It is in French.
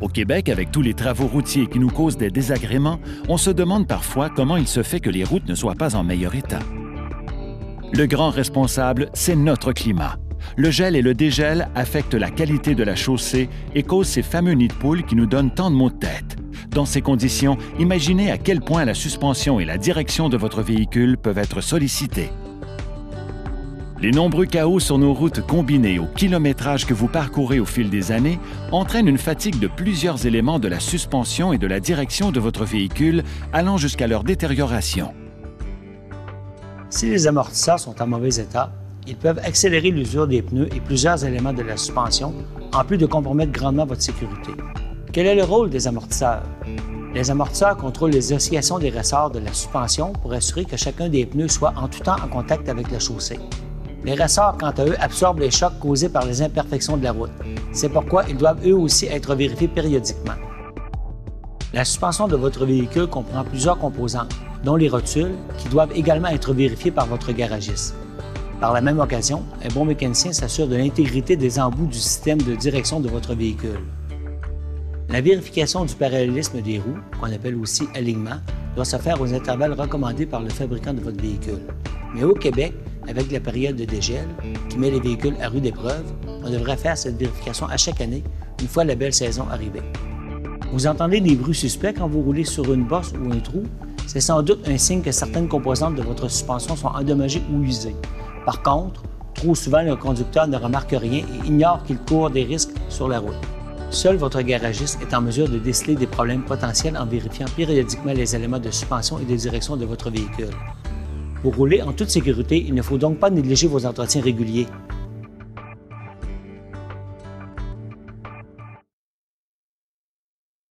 Au Québec, avec tous les travaux routiers qui nous causent des désagréments, on se demande parfois comment il se fait que les routes ne soient pas en meilleur état. Le grand responsable, c'est notre climat. Le gel et le dégel affectent la qualité de la chaussée et causent ces fameux nids de poules qui nous donnent tant de maux de tête. Dans ces conditions, imaginez à quel point la suspension et la direction de votre véhicule peuvent être sollicitées. Les nombreux chaos sur nos routes combinés au kilométrage que vous parcourez au fil des années entraînent une fatigue de plusieurs éléments de la suspension et de la direction de votre véhicule, allant jusqu'à leur détérioration. Si les amortisseurs sont en mauvais état, ils peuvent accélérer l'usure des pneus et plusieurs éléments de la suspension, en plus de compromettre grandement votre sécurité. Quel est le rôle des amortisseurs? Les amortisseurs contrôlent les oscillations des ressorts de la suspension pour assurer que chacun des pneus soit en tout temps en contact avec la chaussée. Les ressorts, quant à eux, absorbent les chocs causés par les imperfections de la route. C'est pourquoi ils doivent eux aussi être vérifiés périodiquement. La suspension de votre véhicule comprend plusieurs composantes, dont les rotules, qui doivent également être vérifiées par votre garagiste. Par la même occasion, un bon mécanicien s'assure de l'intégrité des embouts du système de direction de votre véhicule. La vérification du parallélisme des roues, qu'on appelle aussi alignement, doit se faire aux intervalles recommandés par le fabricant de votre véhicule. Mais au Québec, avec la période de dégel, qui met les véhicules à rude épreuve, on devrait faire cette vérification à chaque année, une fois la belle saison arrivée. Vous entendez des bruits suspects quand vous roulez sur une bosse ou un trou? C'est sans doute un signe que certaines composantes de votre suspension sont endommagées ou usées. Par contre, trop souvent, le conducteur ne remarque rien et ignore qu'il court des risques sur la route. Seul votre garagiste est en mesure de déceler des problèmes potentiels en vérifiant périodiquement les éléments de suspension et de direction de votre véhicule. Pour rouler en toute sécurité, il ne faut donc pas négliger vos entretiens réguliers.